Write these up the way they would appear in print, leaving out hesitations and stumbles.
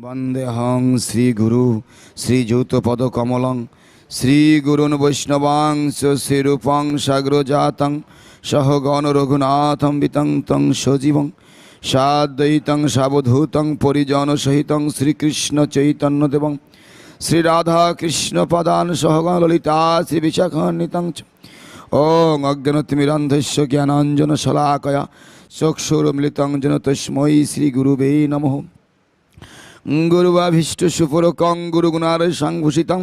বন্দেহং শ্রী গুরু শ্রীযুত পদ কমলং শ্রী গুরুন বৈষ্ণবাংশ শ্রীরূপং সাগ্রজাতং সহগণ রঘুনাথং বিতং তং সজীবং সাদ্বৈতং সাবধূতং পরিজন সহিতং শ্রীকৃষ্ণ চৈতন্যদেবং শ্রী রাধা কৃষ্ণ পদান সহগণ ললিতা শ্রী বিশাখান্বিতং চ ওং অজ্ঞানতিমিরান্ধস্য জ্ঞানাঞ্জন শলাকয়া চক্ষুরুন্মিলিতং যেন তস্मै শ্রী গুরুবে নমঃ। গুরুবাভীষ্ট সুপরকং গুরুগুণার সংভূষিতং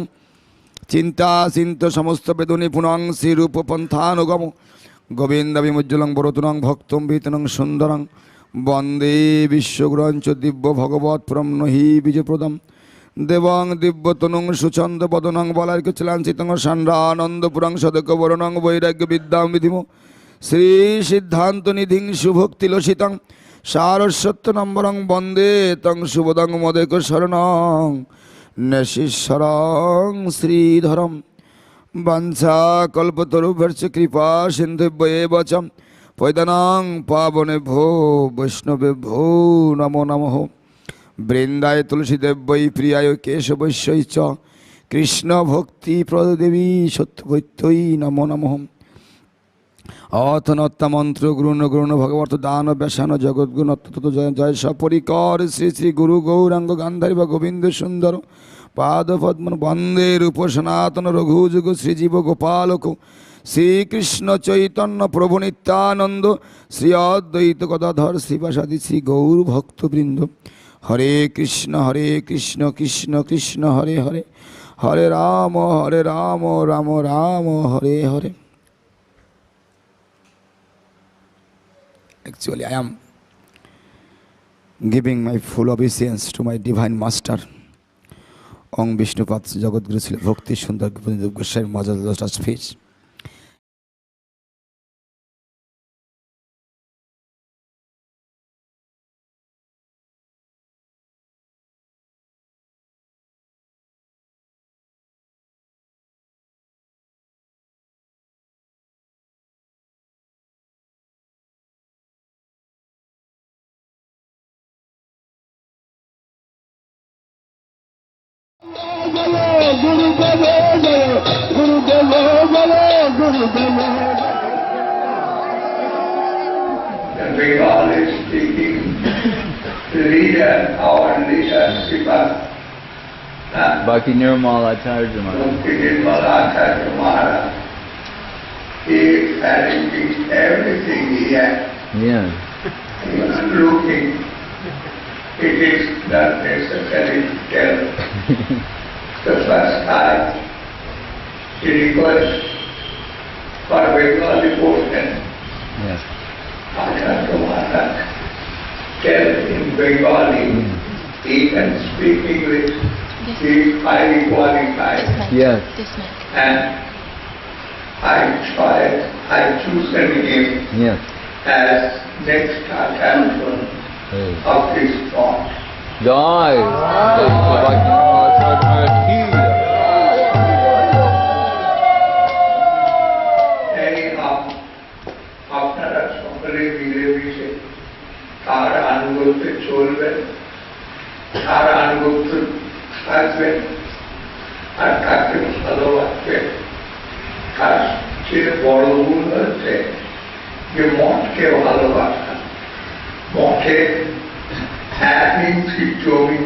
চিন্তা চিন্ত সমস্ত বেদনী পুনং শ্রীরূপপন্থানুগম গোবিন্দ বিমুজ্জ্বলং বরতুনং ভক্তং ভীতনং সুন্দরং বন্দে বিশ্বগুরঞ্চ দিব্য ভগবৎ প্রমনহি বিজয়প্রদম দেবং দিব্যতনুং সুচন্দ বদনং বলার্কচলাঞ্চিতং ষণ্ডানন্দপুরং সদকবরণং বৈরাগ্য বিদ্যাং বিধিমো শ্রী সিদ্ধান্ত নিধিং সুভক্তিলসিতং সারস্বত্য নম্বরং বন্দে তং সুবোধং মদেক শরণং নশীশ্বরং শ্রীধরম বঞ্ছা কল্পতরুভ্যশ্চ কৃপা সিন্ধুভ্যেব চ পৈতনাং পাবনেভ্যো বৈষ্ণবেভ্যো নমো নমঃ। বৃন্দায় তুলসীদেব্যৈ প্রিয়ায় কেশবৈশ্যৈ চ কৃষ্ণ ভক্তি প্রদেবী সত্যভৈত্যৈ নমো নমঃ। অথনত্তা মন্ত্র গুরুণ গুরুণ ভগবত দান ব্যাসান জগদ্গুণ জয় জয় সপরিকর শ্রী শ্রী গুরু গৌরাঙ্গ গান্ধারী বা গোবিন্দ সুন্দর পাদ পদ্ম বন্দে রূপ সনাতন রঘুযুগ শ্রীজীব গোপালক শ্রীকৃষ্ণ চৈতন্য প্রভু নিত্যানন্দ শ্রী অদ্বৈত গদাধর শ্রীবাসাদি শ্রী গৌর ভক্তবৃন্দ। হরে Krishna Krishna Krishna Hare Hare Hare Ram Ram Ram Hare Hare. Actually, I am giving my full obeisance to my divine master, Om Vishnupad Jagadguru Srila Bhakti Sundar Dev-Goswami Maharaja lotus feet. Bengal is speaking, our leader, Srila Bhakti Nirmal Acharya Maharaja. Bhakti Nirmal Acharya Maharaja. He is arranging everything he has. Yeah. He was looking. It is not necessary to tell. The first time he requests for Bengali portion. Yes. Acharya Maharaja tell in Bengali, he can speak English, he is highly qualified. Yes. And I chosen him Yes. as Nectar chapter of this thought. Jai. Bhakti Nirmal Acharya ki jai. Anyhow, আপনারা সকলে মিলেমিশে তার আনুগত্যে চলবেন, তার আনুগত্য থাকবেন আর তাকে ভালোবাসবেন। তার চেয়ে বড় গুণ হচ্ছে যে মঠকে ভালোবাসা। মঠে এক ইঞ্চি জমি,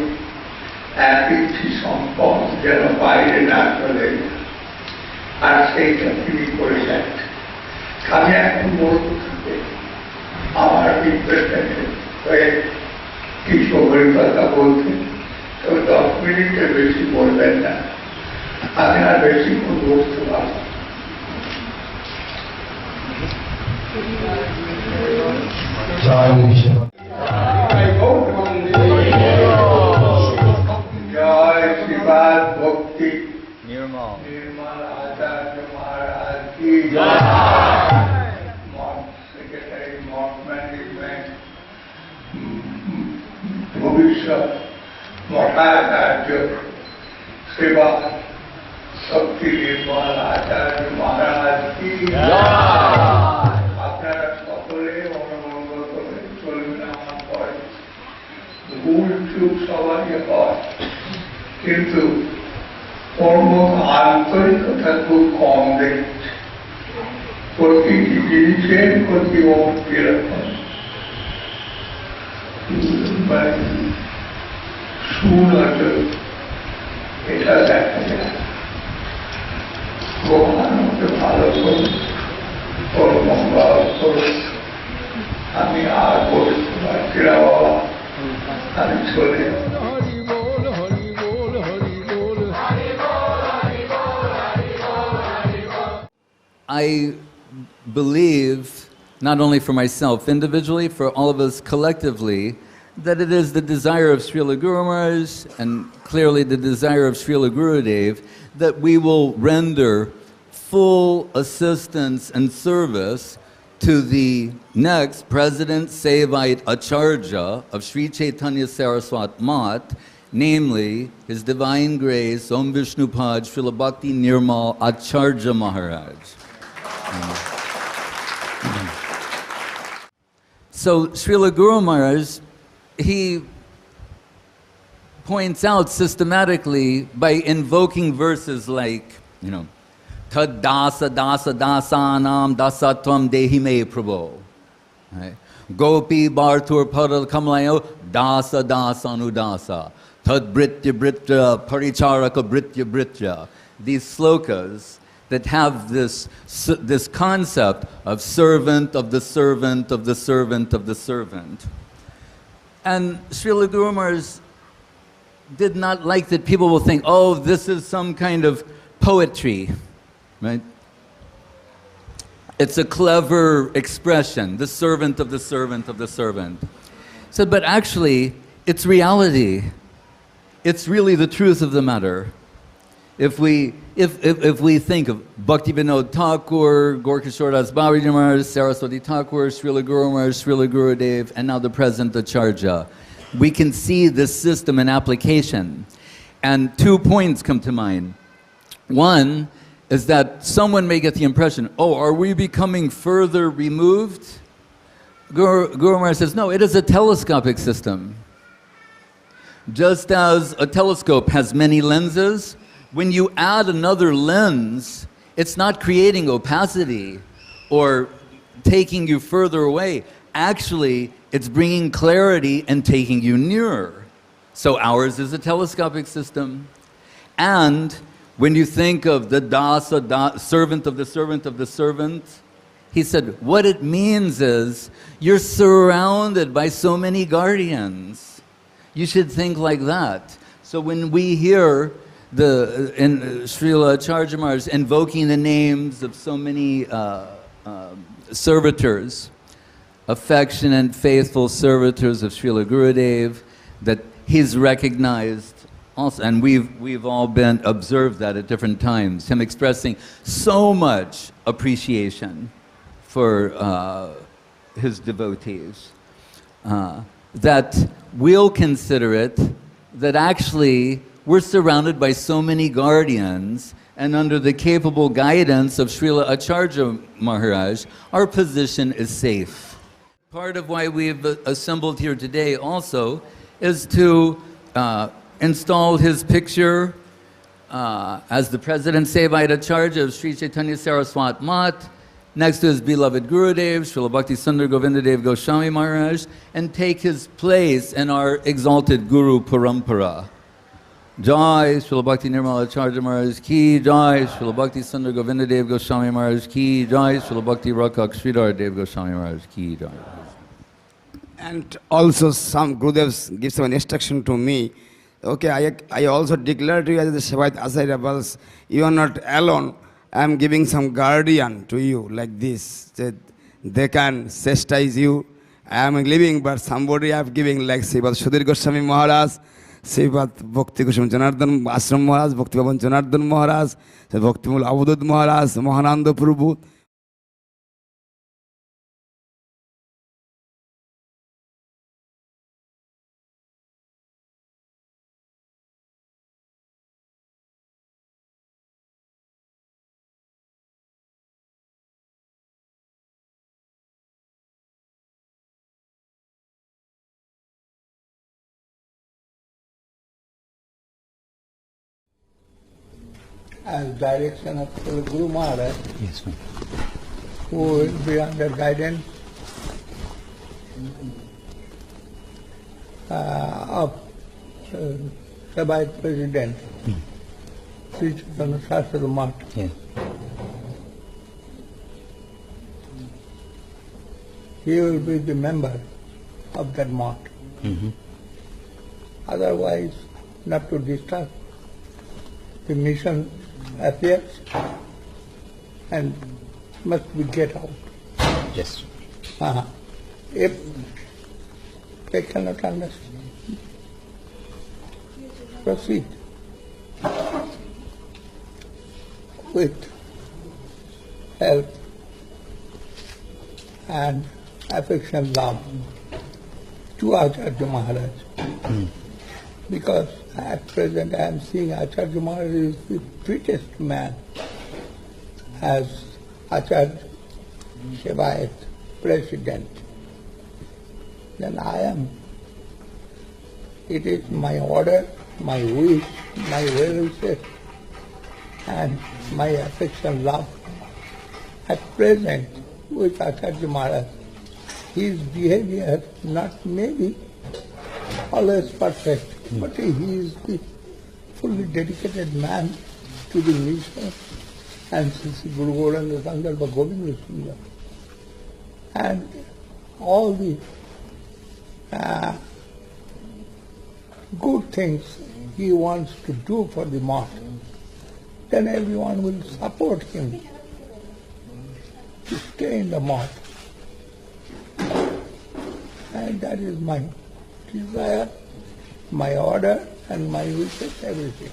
এক ইঞ্চি সম্পদ যেন বাইরে না চলে যায়, আর সেইটা তিনি করেছেন। আমি এখন বলতে থাকি আমার রিপ্রেজেন্টেটিভ হয়ে কিছু অভিজ্ঞতা বলতে, তবে 10 মিনিটের বেশি বলবেন না, আমি আর বেশিক্ষণ বসতে পারব। জয় শ্রীবাদ ভক্তি Nirmal. নির্মল আচার্য মহারাজ কি জয়। মঠ সেক্রেটারি, মঠ ম্যানেজমেন্ট, ভবিষ্যৎ মঠাচার্য সেবা শক্তি নির্মল আচার্য মহারাজ কি আপনারা সকলে অনুমঙ্গল করে চলবেন। আমার পরে ভুল চুপ সবারই হয়, কিন্তু ওর মতো আন্তরিকতা খুব কম দেখছে। প্রতিটি জিনিসের প্রতি ওর কিরকম সুনজর, এটা দেখা যায়। ভগবান ওকে ভালো করুন, ওর মঙ্গল করুন। আমি আর বসতে পারছি না বাবা, আমি চলে I believe, not only for myself individually, for all of us collectively, that it is the desire of Srila Guru Maharaj and clearly the desire of Srila Gurudev that we will render full assistance and service to the next President Sevaite-Acharya of Sri Chaitanya Saraswat Mat, namely His Divine Grace Om Vishnupad Srila Bhakti Nirmal Acharya Maharaj. So Srila Guru Maharaj, he points out systematically by invoking verses like, Tad dasa dasa dasanam dasatvam dehi me prabho. Right? Gopi bartur padal kamlayo dasa dasanudasa. Tad britya britya paricharaka britya britya. These slokas that have this concept of servant of the servant of the servant of the servant. And Srila Guru Maharaj did not like that people will think, oh, this is some kind of poetry, right? It's a clever expression, the servant of the servant of the servant. So, but actually, it's reality. It's really the truth of the matter. If we think of Bhakti Vinod Thakur, Gorkishore Das Babaji Maharaj, Saraswati Thakur, Srila Guru Maharaj, Srila Gurudev, and now the present Acharya, we can see this system in application. And 2 points come to mind. One is that someone may get the impression, oh, are we becoming further removed? Guru Maharaj says, no, it is a telescopic system. Just as a telescope has many lenses, when you add another lens, it's not creating opacity or taking you further away. Actually, it's bringing clarity and taking you nearer. So ours is a telescopic system. And when you think of the dasa, servant of the servant of the servant, he said, what it means is you're surrounded by so many guardians. You should think like that. So when we hear in Srila Acharya Maharaj invoking the names of so many servitors, affectionate, faithful servitors of Srila Gurudev, that he's recognized also, and we've all been observed that at different times, him expressing so much appreciation for his devotees, that we'll consider it that actually we're surrounded by so many guardians, and under the capable guidance of Srila Acharya Maharaj, our position is safe. Part of why we've assembled here today also is to install his picture as the President Sevaite-Acharya of Sri Chaitanya Saraswat Mat, next to his beloved Gurudev, Srila Bhakti Sundar Govinda Dev-Goswami Maharaj, and take his place in our exalted Guru Parampara. Jai Srila Bhakti Nirmal Acharya Maharaj ki Jai, Srila Bhakti Sundar Govinda Dev-Goswami Maharaj ki Jai, Srila Bhakti Rakak Sridhar Dev-Goswami Maharaj ki Jai. And also some Gurudevs give some instruction to me. Okay, I also declare to you as the Sevaite-Acharya, but you are not alone. I am giving some guardian to you like this, that they can chastise you. I am living, but somebody I am giving like Srila Goswami Maharaj, Srila Bhakti Goswami Janardhan Ashram Maharaj, Bhakti Bhavan Janardhan Maharaj, Bhakti Mula Avadut Maharaj, Mahananda Prabhu. as direction of Srila Guru Maharaj, Yes, ma'am. who will be under guidance of Sevaite-President, Sri Chaitanya Saraswat Math. Yes. He will be the member of that math. Otherwise, not to disturb the mission affairs and must be get out. Yes. If they cannot understand, proceed with help and affection, love to Acharya Maharaj. Because at present I am seeing Acharya Maharaj is the fittest man as Acharya Sevaite-President. Then I am. It is my order, my wish, my well-wishes, and my affection, love. At present, with Acharya Maharaj, his behavior not maybe always perfect, but he is the fully dedicated man to the mission and Sri Guru Gauranga Sundar Govinda Sundar. And all the good things he wants to do for the math, then everyone will support him to stay in the math. And that is my desire, my order, and my wishes, everything.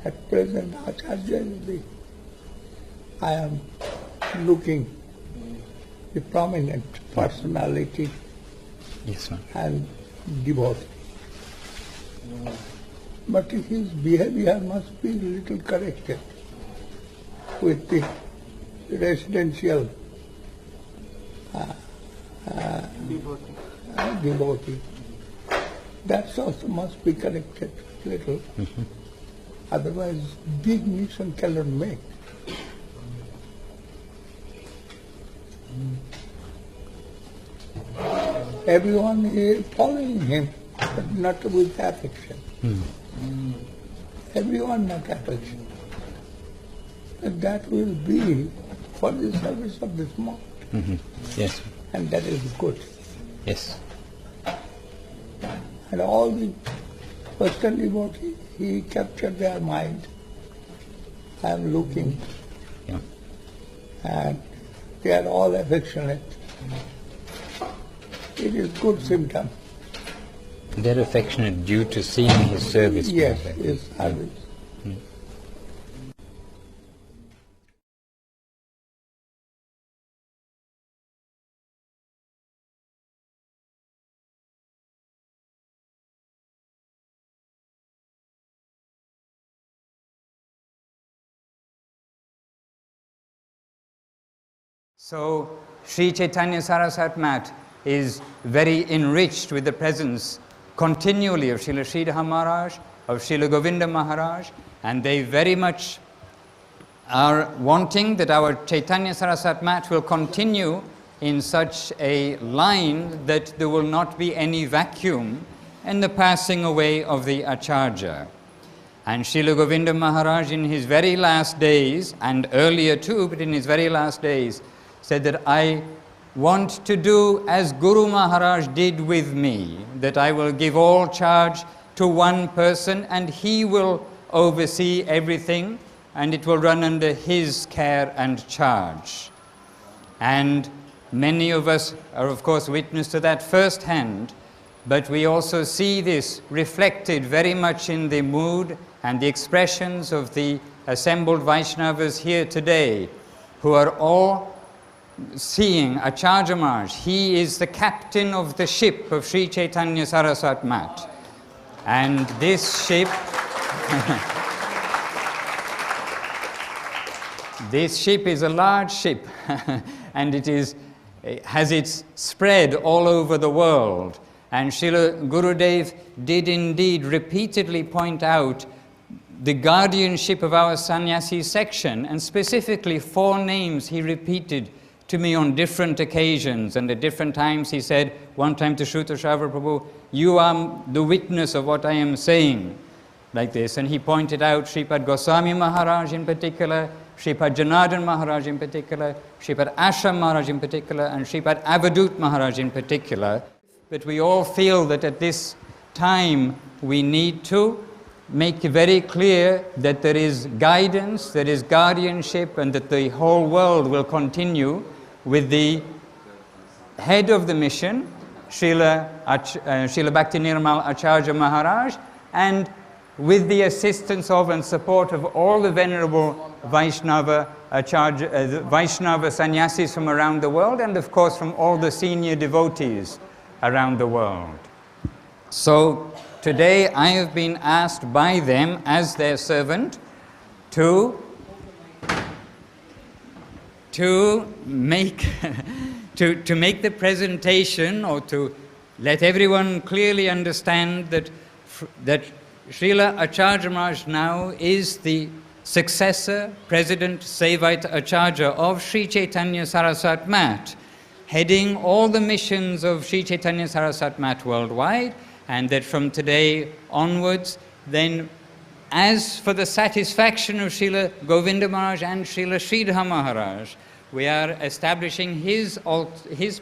At present, Acharyadev, I am looking the prominent personality Yes, ma'am. and devotee. But his behavior must be little corrected with the residential devotee. That also must be corrected little. Otherwise, big mission cannot make. Everyone is following him, but not with affection. Everyone not affection. And that will be for the service of this month. Yes. And that is good. Yes. And all the Western devotees, he captured their mind. I am looking, Yeah. and they are all affectionate. It is good symptom. They're affectionate due to seeing his service. Yes, his service. So, Sri Chaitanya Saraswat Mat is very enriched with the presence continually of Srila Sridhar Maharaj, of Srila Govinda Maharaj, and they very much are wanting that our Chaitanya Saraswat Mat will continue in such a line that there will not be any vacuum in the passing away of the Acharya. And Srila Govinda Maharaj in his very last days, and earlier too, but in his very last days, said that I want to do as Guru Maharaj did with me, that I will give all charge to one person and he will oversee everything and it will run under his care and charge. And many of us are of course witness to that firsthand, but we also see this reflected very much in the mood and the expressions of the assembled Vaishnavas here today, who are all seeing Acharya Maharaj. He is the captain of the ship of Sri Chaitanya Saraswat Mat. And this ship, this ship is a large ship and it has its spread all over the world. And Srila Gurudev did indeed repeatedly point out the guardianship of our sannyasi section, and specifically 4 names he repeated to me on different occasions, and at different times he said, one time to Shruta Shravana Prabhu, you are the witness of what I am saying, like this. And he pointed out Srila Goswami Maharaj in particular, Srila Janardhan Maharaj in particular, Srila Ashram Maharaj in particular, and Srila Avadut Maharaj in particular. But we all feel that at this time we need to make it very clear that there is guidance, there is guardianship, and that the whole world will continue with the head of the mission, Srila Bhakti Nirmal Acharya Maharaj, and with the assistance of and support of all the venerable Vaishnava sannyasis from around the world, and of course from all the senior devotees around the world. So today I have been asked by them as their servant to make the presentation, or to let everyone clearly understand that Srila Acharya Maharaj now is the successor, President Sevaite-Acharya of Sri Chaitanya Saraswat Mat, heading all the missions of Sri Chaitanya Saraswat Mat worldwide, and that from today onwards, then as for the satisfaction of Srila Govinda Maharaj and Srila Sridhar Maharaj, we are establishing his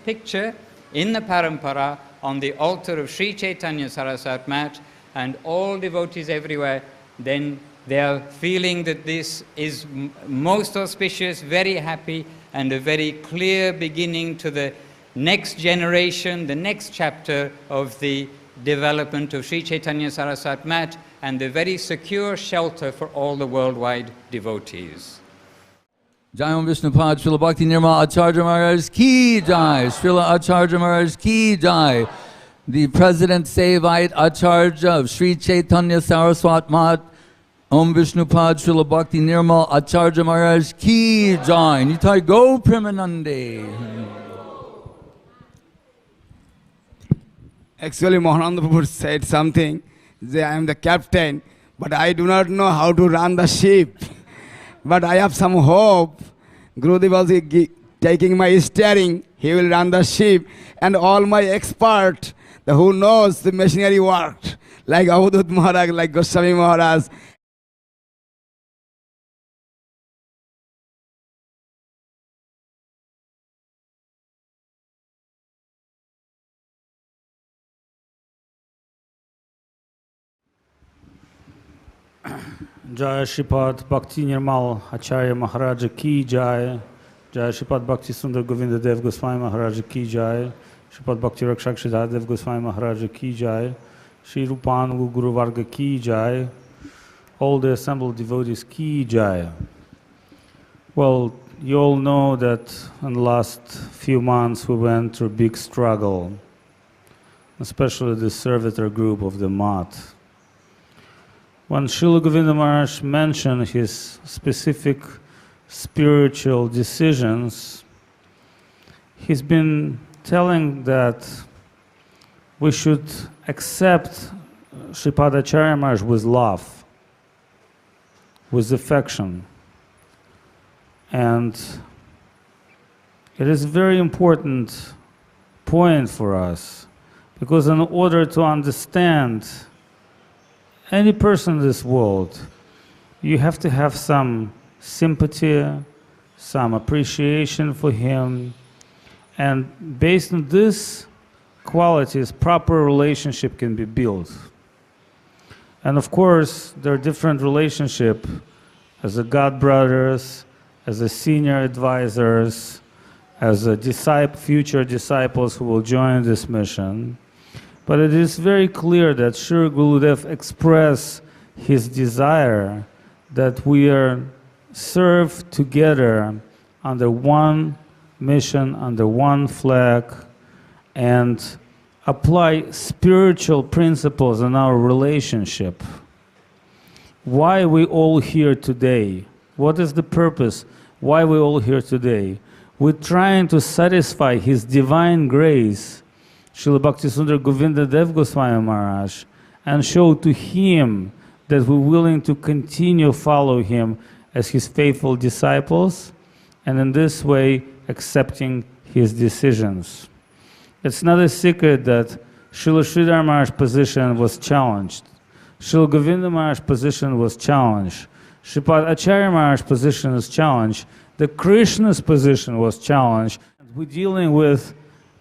picture in the Parampara on the altar of Sri Chaitanya Saraswat Mat, and all devotees everywhere, then they are feeling that this is most auspicious, very happy, and a very clear beginning to the next generation, the next chapter of the development of Sri Chaitanya Saraswat Mat, and the very secure shelter for all the worldwide devotees. Jai Om Vishnupad, Srila Bhakti Nirmal Acharya Maharaj ki jai, Srila Acharya Maharaj ki jai, the President Sevaite-Acharya of Sri Chaitanya Saraswat Mat, Om Vishnupad, Srila Bhakti Nirmal Acharya Maharaj ki jai, Nitai Go Premanande. Actually, Mahananda Prabhu said something, that I am the captain, but I do not know how to run the ship. But I have some hope. Gurudev was taking my steering, he will run the ship, and all my expert, who knows the machinery work, like Avadut Maharaj, like Goswami Maharaj. Jai Shripad Bhakti Nirmal Acharya Maharaja ki jai, Jai Shripad Bhakti Sundar Govinda Dev-Goswami Maharaja ki jai, Shripad Bhakti Rakshak Acharyadev Goswami Maharaja ki jai, Shri Rupanuga Guru Varga ki jai, all the assembled devotees ki jai. Well, you all know that in the last few months we went through a big struggle, especially the servitor group of the Mat. When Srila Govinda Maharaj mentioned his specific spiritual decisions, he's been telling that we should accept Sripad Acharya Maharaj with love, with affection. And it is a very important point for us, because in order to understand any person in this world, you have to have some sympathy, some appreciation for him, and based on these qualities, proper relationship can be built. And of course, there are different relationships as a God brothers, as a senior advisors, as a future disciples who will join this mission. But it is very clear that Sri Gurudev expressed his desire that we are served together under one mission, under one flag, and apply spiritual principles in our relationship. Why are we all here today? What is the purpose? Why are we all here today? We're trying to satisfy His divine grace, Srila Bhakti Sundar Govinda Dev Goswami Maharaj, and show to him that we're willing to continue follow him as his faithful disciples, and in this way accepting his decisions. It's not a secret that Srila Sridhar Maharaj's position was challenged. Srila Govinda Maharaj's position was challenged. Sripad Acharya Maharaj's position is challenged. The Krishna's position was challenged. We're dealing with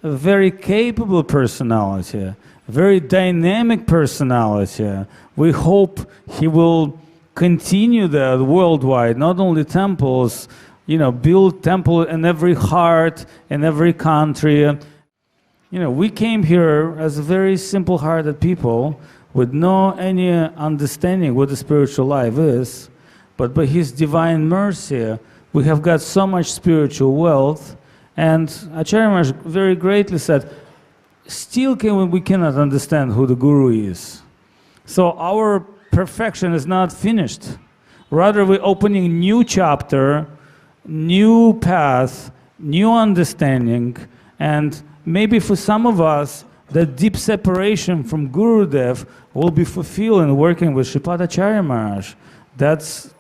a very capable personality, a very dynamic personality. We hope he will continue that worldwide, not only temples, build temple in every heart, in every country. We came here as very simple-hearted people with no any understanding what the spiritual life is, but by his divine mercy, we have got so much spiritual wealth. And Acharya Maharaj very greatly said, still we cannot understand who the Guru is. So our perfection is not finished. Rather, we're opening new chapter, new path, new understanding, and maybe for some of us, that deep separation from Gurudev will be fulfilled in working with Sripad Acharya Maharaj. That's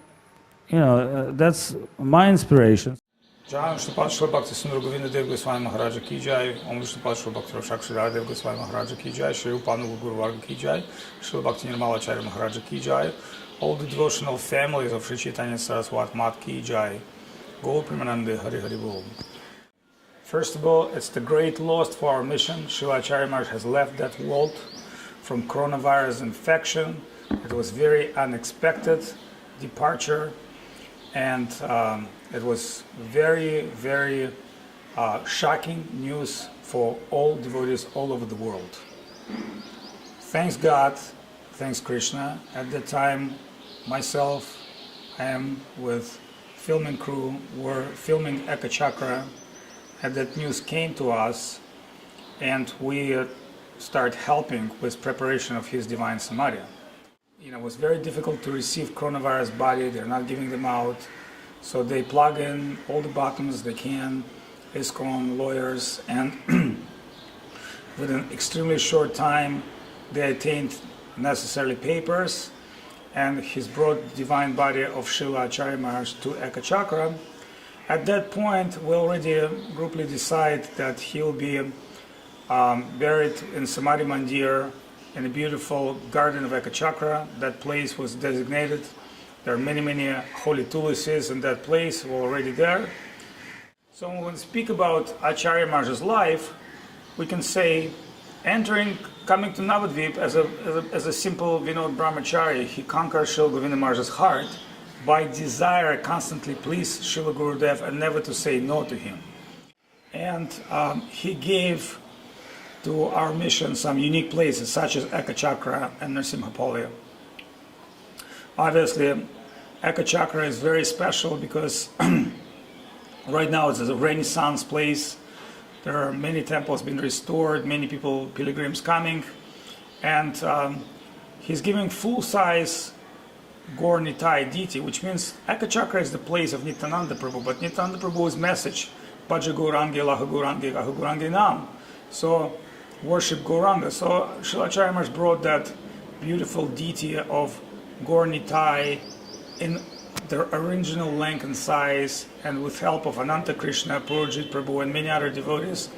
my inspiration. Jai Srila Bhakti Sundar Govinda Dev-Goswami Maharaja ki jai, Om Srila Bhakti Acharyadev Goswami Maharaja ki jai, Sri Upanu Guru Varga ki jai, Srila Bhakti Nirmal Acharya Maharaja ki jai, all the devotional families of Sri Chaitanya Saraswat Mat ki jai, Gaur Premanande Hari Hari Bol. First of all, it's the great loss for our mission. Srila Acharya Maharaj has left that world from coronavirus infection. It was very unexpected departure, and it was very, very shocking news for all devotees all over the world. Thanks God, thanks Krishna. At that time, myself, I am with filming crew, were filming Ekachakra, and that news came to us, and we start helping with preparation of his divine Samadhi. It was very difficult to receive coronavirus body. They're not giving them out, so they plug in all the buttons they can, ISKCON, lawyers, and within an extremely short time they attained necessary papers, and he's brought divine body of Srila Acharya Maharaj to Ekachakra. At that point, we already grouply decide that he'll be buried in Samadhi Mandir in a beautiful garden of Ekachakra. That place was designated. There are many, many holy tulusis in that place. We're already there. So when we speak about Acharya Maharaj's life, we can say, coming to Nabadwip as a simple Vinod Brahmachari, he conquered Srila Govinda Maharaj's heart by desire constantly please Srila Gurudev and never to say no to him. And he gave to our mission some unique places such as Ekachakra and Nrsimhapolya. Obviously, Ekachakra is very special because right now it's a Renaissance place. There are many temples being restored, many people, pilgrims coming, and he's giving full-size Gaur Nitai deity, which means Ekachakra is the place of Nityananda Prabhu, but Nityananda Prabhu's message, Bhaja Gaurangi, Laha Gaurangi, Gaha Gaurangi Nam. So, worship Gauranga. So, Srila Acharya Maharaj brought that beautiful deity of Gaur Nitai in their original length and size, and with help of Ananta Krishna, Purajit Prabhu, and many other devotees,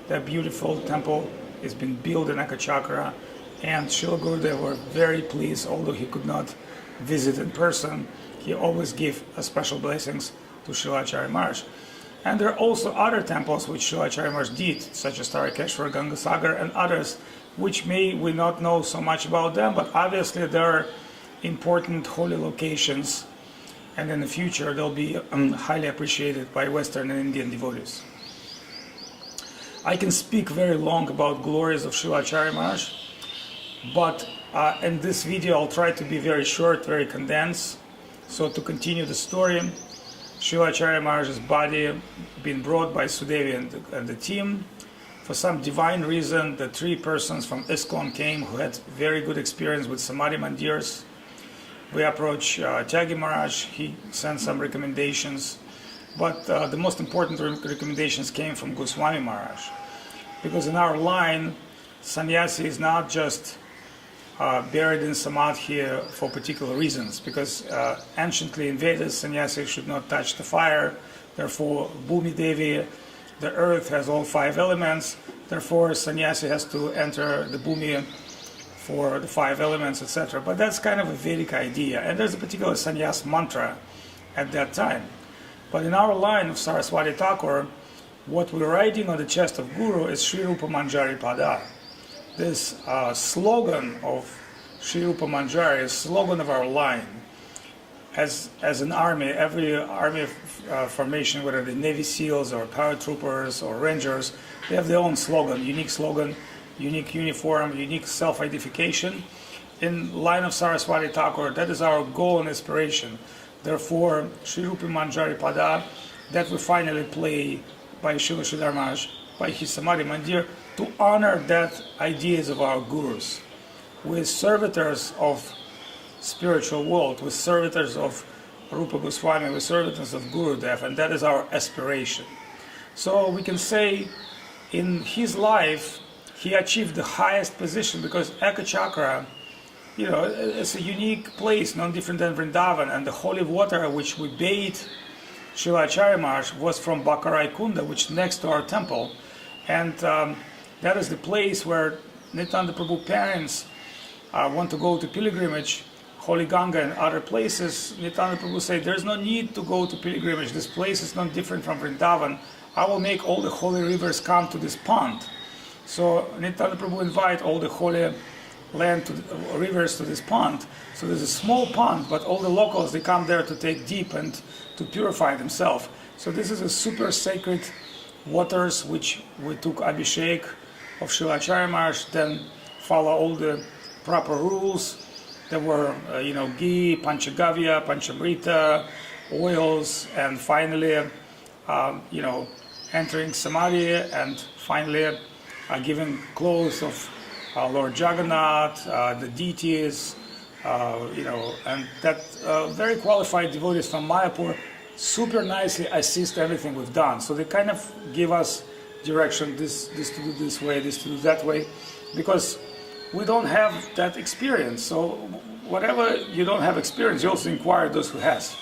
that beautiful temple has been built in Ekachakra, and Srila Gurudev were very pleased, although he could not visit in person, he always gave special blessings to Srila Acharya Maharaj. And there are also other temples which Srila Acharya Maharaj did, such as Tarakeshwar, Gangasagar, and others, which we not know so much about them, but obviously there are important holy locations, and in the future they'll be highly appreciated by Western and Indian devotees. I can speak very long about glories of Srila Acharya Maharaj, but in this video I'll try to be very short, very condensed. So to continue the story, Srila Acharya Maharaj's body been brought by Sudevi and the team. For some divine reason, the 3 persons from ISKCON came who had very good experience with Samadhi Mandirs. We approached Tyagi Maharaj, he sent some recommendations, but the most important recommendations came from Goswami Maharaj. Because in our line, sannyasi is not just buried in samadhi for particular reasons, because anciently in Vedas, sannyasi should not touch the fire. Therefore, Bhumi Devi, the earth, has all 5 elements. Therefore, sannyasi has to enter the Bhumi for the 5 elements, etc. But that's kind of a Vedic idea, and there's a particular sannyas mantra at that time. But in our line of Saraswati Thakur, what we're writing on the chest of Guru is Sri Rupa Manjari Pada. This slogan of Sri Rupa Manjari is slogan of our line. As an army, every army formation, whether they're Navy SEALs or paratroopers or Rangers, they have their own slogan, unique uniform, unique self-identification. In line of Saraswati Thakur, that is our goal and aspiration. Therefore, Sri Rupa Manjari Pada, that we finally play by Srila Sridhar Maharaj, by his Samadhi Mandir, to honor that ideas of our gurus. We're servitors of spiritual world, we're servitors of Rupa Goswami, we're servitors of Gurudev, and that is our aspiration. So we can say in his life, he achieved the highest position, because Ekachakra, it's a unique place, no different than Vrindavan, and the holy water which we bathe Srila Acharya Maharaj was from Bakarai Kunda, which is next to our temple. And that is the place where Nityananda Prabhu parents want to go to pilgrimage, Holy Ganga and other places. Nityananda Prabhu said, there's no need to go to pilgrimage. This place is not different from Vrindavan. I will make all the holy rivers come to this pond. So Nityananda Prabhu invite all the holy rivers to this pond. So there's a small pond, but all the locals, they come there to take deep and to purify themselves. So this is a super sacred waters which we took Abhishek of Srila Acharya Maharaj, then follow all the proper rules. There were, ghee, panchagavya, panchamrita, oils, and finally, entering samadhi, and finally giving clothes of Lord Jagannath, the deities, and that very qualified devotees from Mayapur super nicely assist everything we've done. So they kind of give us direction, this to do this way, this to do that way, because we don't have that experience. So whatever you don't have experience, you also inquire those who has.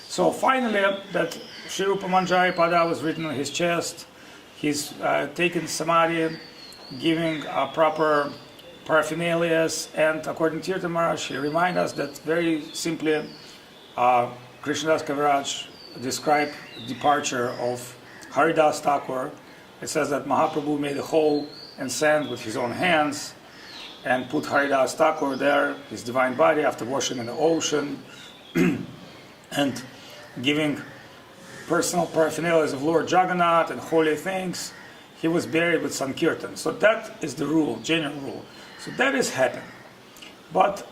So finally, that Sri Rupa Manjari Pada was written on his chest. He's taken samadhi, giving proper paraphernalia, and according to Tirtha Maharaj, he reminds us that very simply, Krishnadas Kaviraj described departure of Haridas Thakur. It says that Mahaprabhu made a hole in sand with his own hands and put Haridas Thakur there, his divine body, after washing in the ocean and giving personal paraphernalia of Lord Jagannath and holy things. He was buried with Sankirtan. So that is the rule, general rule. So that is happened. But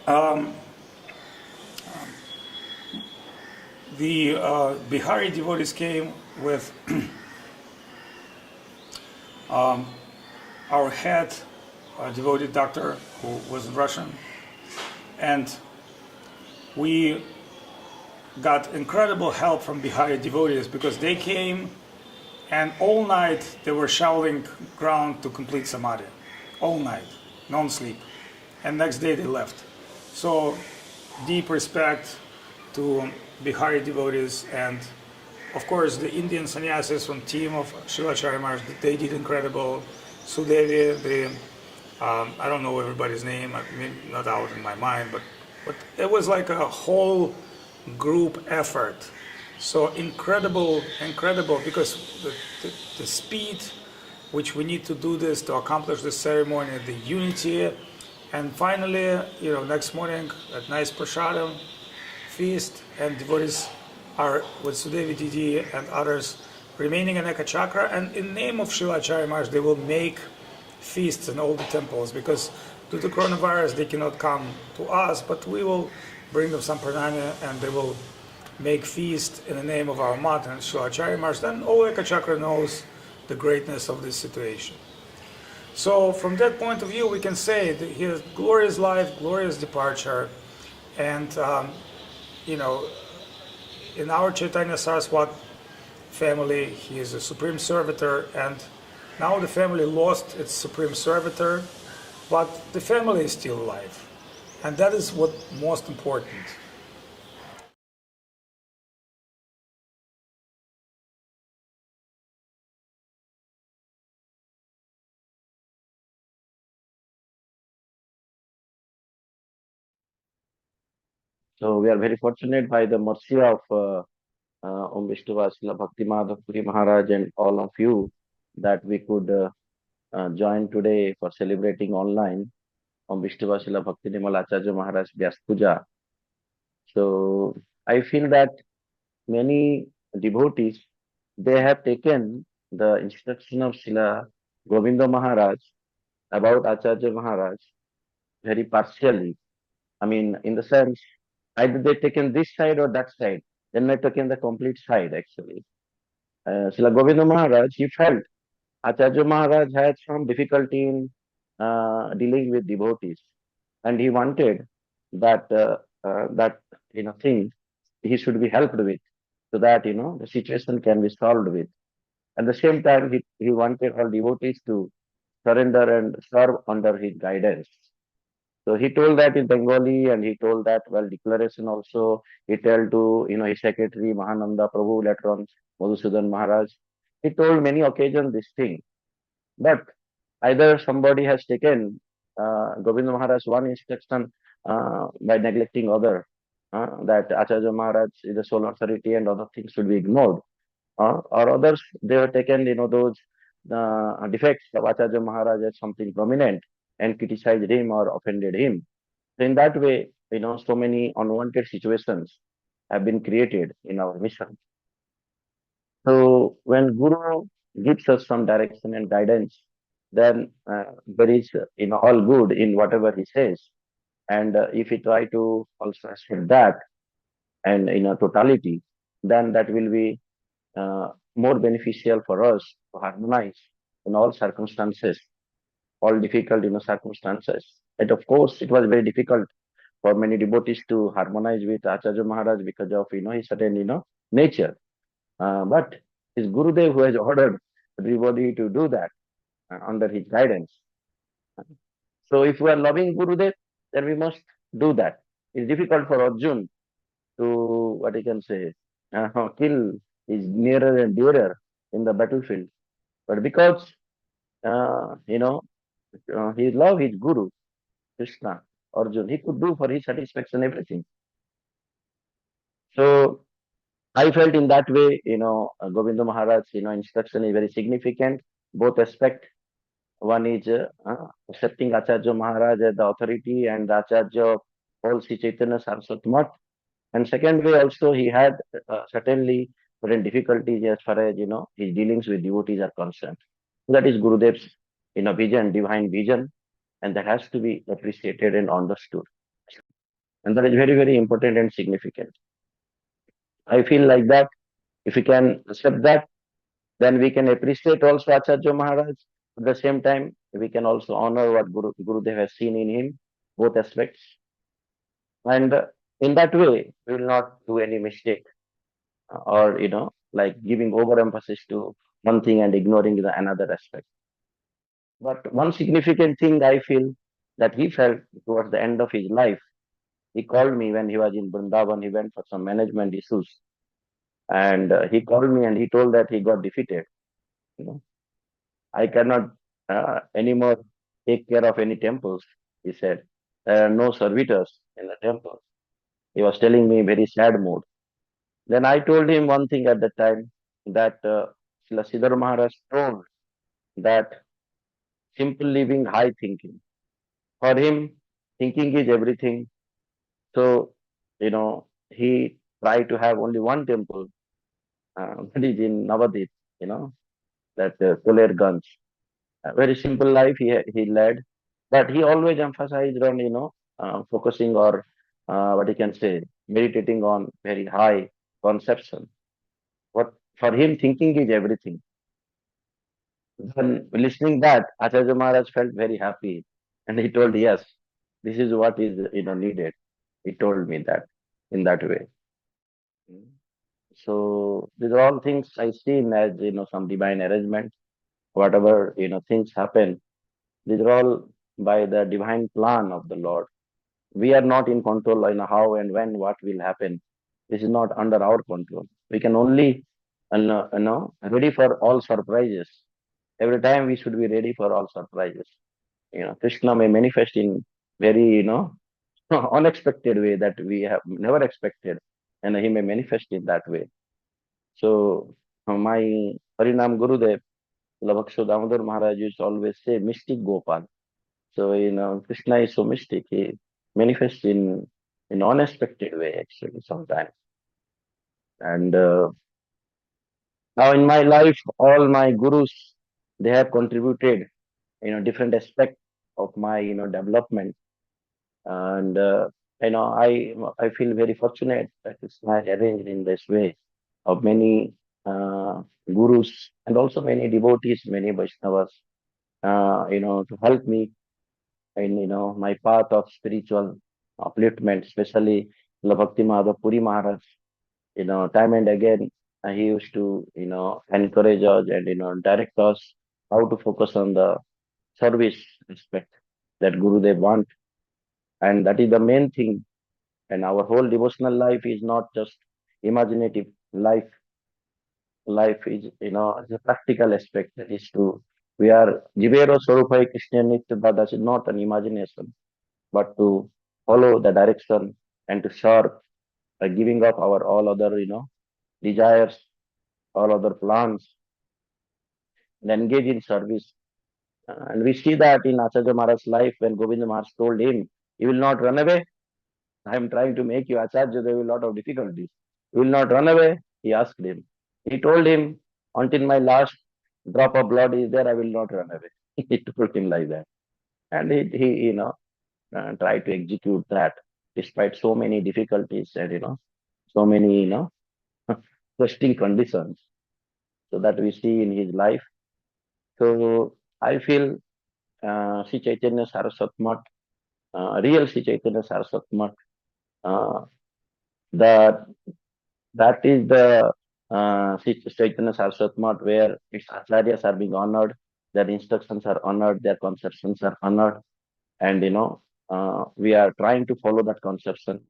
the Bihari devotees came with our head devotee doctor, who was Russian, and we got incredible help from Bihari devotees, because they came and all night they were shoveling ground to complete samadhi. All night, non-sleep. And next day they left. So deep respect to Bihari devotees, and of course the Indian sannyasis from team of Srila Acharya Maharaj, they did incredible. Sudevi, I don't know everybody's name, I mean, not out in my mind, but it was like a whole group effort. So incredible, because the speed which we need to do this, to accomplish the ceremony, the unity, and finally, next morning at nice prasadam feast, and devotees are with Sudevi Didi and others remaining in Ekachakra, and in name of Srila Acharya Maharaj, they will make feasts in all the temples, because due to coronavirus they cannot come to us, but we will bring them some pranaya, and they will make feast in the name of our Mata and Srila Acharya Maharaj. Then all Ekachakra knows the greatness of this situation. So from that point of view, we can say that he has glorious life, glorious departure, and in our Chaitanya Saraswat family, he is a supreme servitor, and now the family lost its supreme servitor, but the family is still alive. And that is what most important. So we are very fortunate by the mercy of Om Vishnava Srila Bhakti Maharaj and all of you that we could join today for celebrating online Om Vishnava Srila Bhakti Nirmal Acharya Maharaj Vyasa Puja. So I feel that many devotees, they have taken the instruction of Srila Govinda Maharaj about Acharya Maharaj very partially. I mean, in the sense, either they taken this side or that side. They're not taken the complete side, actually. Srila Govinda Maharaj, he felt Acharya Maharaj had some difficulty in dealing with devotees, and he wanted that that thing he should be helped with, so that the situation can be solved with. At the same time, he wanted all devotees to surrender and serve under his guidance. So he told that in Bengali, and he told that declaration also. He told to his secretary Mahananda Prabhu, later on Madhusudan Maharaj. He told many occasions this thing. But either somebody has taken Govinda Maharaj one instruction by neglecting other, that Acharya Maharaj is the sole authority and other things should be ignored, or others they have taken those defects of Acharya Maharaj as something prominent and criticized him or offended him. So in that way, so many unwanted situations have been created in our mission. So when Guru gives us some direction and guidance, then there is all good in whatever he says. And if we try to also accept that and in a totality, then that will be more beneficial for us to harmonize in all circumstances, all difficult circumstances. And of course, it was very difficult for many devotees to harmonize with Acharya Maharaj because of his certain nature. But his Gurudev who has ordered everybody to do that under his guidance. So if we are loving Gurudev, then we must do that. It's difficult for Arjun to, what you can say, kill his nearer and dearer in the battlefield. But because, he loved his Guru, Krishna, Arjun, he could do for his satisfaction everything. So I felt in that way, Govinda Maharaj, instruction is very significant, both aspect. One is accepting Acharya Maharaj as the authority and the Acharya of all Sri Chaitanya Saraswat Math. And second way also, he had certainly certain difficulties as far as, his dealings with devotees are concerned. That is Gurudev's, vision, divine vision, and that has to be appreciated and understood. And that is very, very important and significant. I feel like that if we can accept that, then we can appreciate also Acharya Maharaj. At the same time, we can also honor what Gurudev has seen in him, both aspects. And in that way, we will not do any mistake or, like giving overemphasis to one thing and ignoring the another aspect. But one significant thing I feel that he felt towards the end of his life, he called me when he was in Vrindavan, he went for some management issues. And he called me and he told that he got defeated. I cannot anymore take care of any temples, he said. There are no servitors in the temples. He was telling me very sad mood. Then I told him one thing at the time, that Srila Siddhar Maharaj told that simple living, high thinking. For him, thinking is everything. So, he tried to have only one temple, that is in Nabadwip, that Kolerganj. A very simple life he led, but he always emphasized on, focusing or what you can say, meditating on very high conception. What for him, thinking is everything. When listening that, Acharya Maharaj felt very happy, and he told, yes, this is what is needed. He told me that in that way. So these are all things I seen as some divine arrangement. Whatever things happen, these are all by the divine plan of the Lord. we are not in control in how and when what will happen. This is not under our control. We can only ready for all surprises. Every time we should be ready for all surprises. Krishna may manifest in very unexpected way that we have never expected, and he may manifest in that way. So my Harinam Gurudev, Labhakshu Damodar Maharaj used to always say mystic Gopal. So Krishna is so mystic. He manifests in unexpected way actually sometimes. And now in my life, all my gurus, they have contributed different aspect of my development. And I feel very fortunate that it's not arranged in this way of many gurus and also many devotees, many Vaishnavas, to help me in my path of spiritual upliftment, especially Srila Bhakti Puri Maharaj. Time and again he used to encourage us and direct us how to focus on the service aspect that Gurudev want, and that is the main thing. And our whole devotional life is not just imaginative life. Life is is a practical aspect. That is to we are Jivero Swarupai Krishna Nitya. That is not an imagination, but to follow the direction and to serve by giving up our all other desires, all other plans, and engage in service. And we see that in Acharya Maharaj's life when Govinda Maharaj told him, "You will not run away. I am trying to make you Acharya. There will be a lot of difficulties. You will not run away." He asked him. He told him, "Until my last drop of blood is there, I will not run away." He told him like that, and he tried to execute that despite so many difficulties and so many testing conditions. So that we see in his life. So I feel Sri Chaitanya Saraswat Mat, real Sri Chaitanya Saraswat Mat, that that is the Sri Chaitanya Saraswat Mat where its acharyas are being honored, their instructions are honored, their conceptions are honored, and we are trying to follow that conception.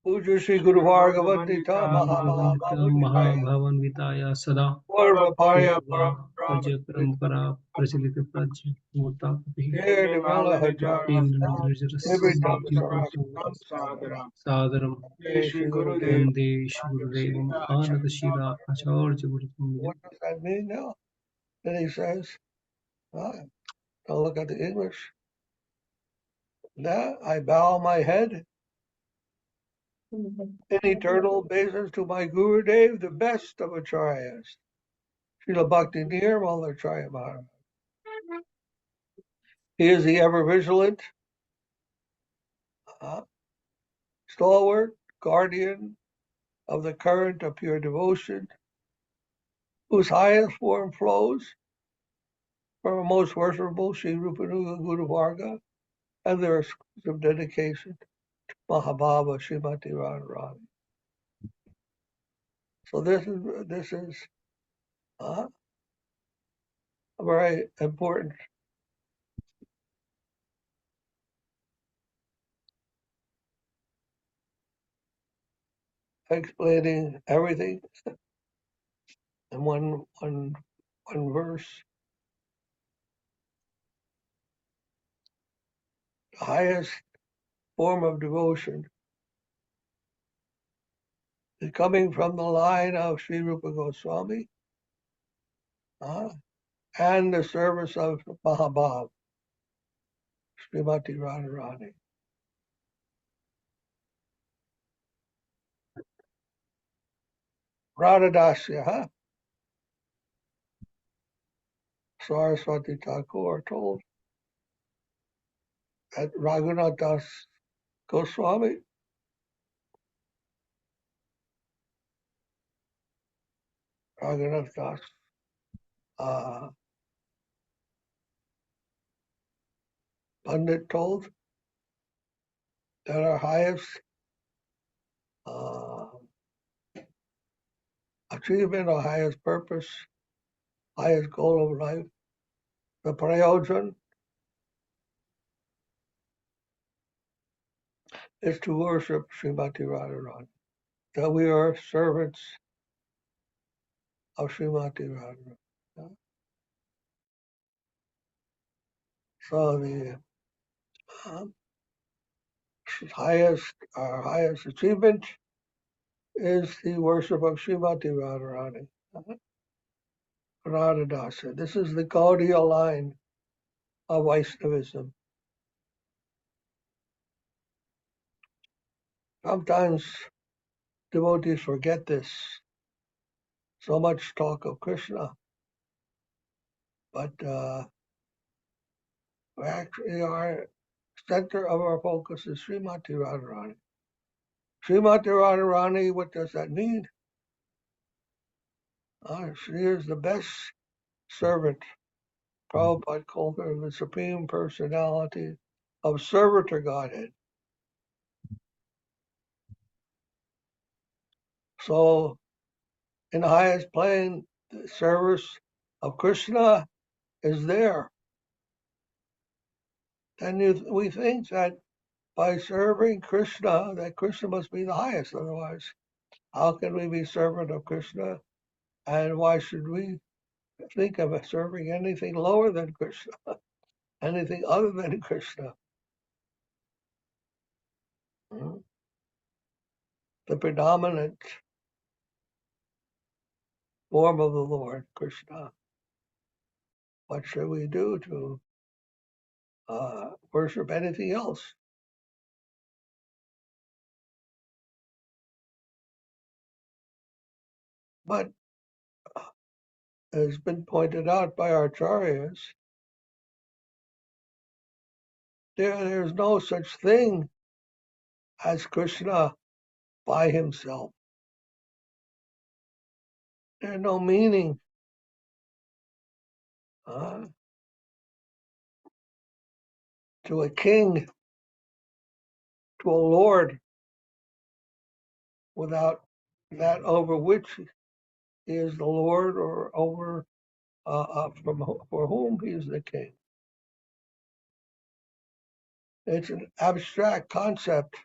Puja Sri Guru Bhargavadita महाभावान्विताय सदा Purva Parya प्रज्य परंपरा प्रचलित प्रज्य मूर्तापि Nirmal सादरम Sri Guru Dev. वंदे गुरुदेवम आनंद शिरा आचार्य गुरुदेव What does that mean now? Then he says, now look at the English. Now I bow my head in eternal obeisance to my Guru Dev, the best of Acharyas, Srila Bhakti Nirmal Acharya Maharaja. He is the ever vigilant, stalwart, guardian of the current of pure devotion, whose highest form flows from a most worshipful Sri Rupanuga Guru Varga and their exclusive dedication to Mahabhava Srimati Radharani. So this is a very important explaining everything in one verse. The highest form of devotion is coming from the line of Sri Rupa Goswami and the service of Mahabhav, Srimati Radharani. Radhadasya, Saraswati Thakur told that Raghunath Das Goswami Raghunath Das Pandit told that our highest achievement or highest purpose, highest goal of life, the prayojan is to worship Srimati Radharani. That we are servants of Srimati Radharani. So the our highest achievement is the worship of Srimati Radharani. Radhadasa. This is the Gaudiya line of Vaishnavism. Sometimes devotees forget this. So much talk of Krishna, but actually our center of our focus is Srimati Radharani. Srimati Radharani, what does that mean? She is the best servant. Prabhupada called her the Supreme Personality of Servitor Godhead. So, in the highest plane, the service of Krishna is there. Then we think that by serving Krishna, that Krishna must be the highest. Otherwise, how can we be servant of Krishna? And why should we think of serving anything lower than Krishna, anything other than Krishna? The predominant form of the Lord, Krishna. What should we do to worship anything else? But as been pointed out by our Acharyas, there's no such thing as Krishna by himself. There's no meaning to a king, to a lord, without that over which he is the lord, or over for whom he is the king. It's an abstract concept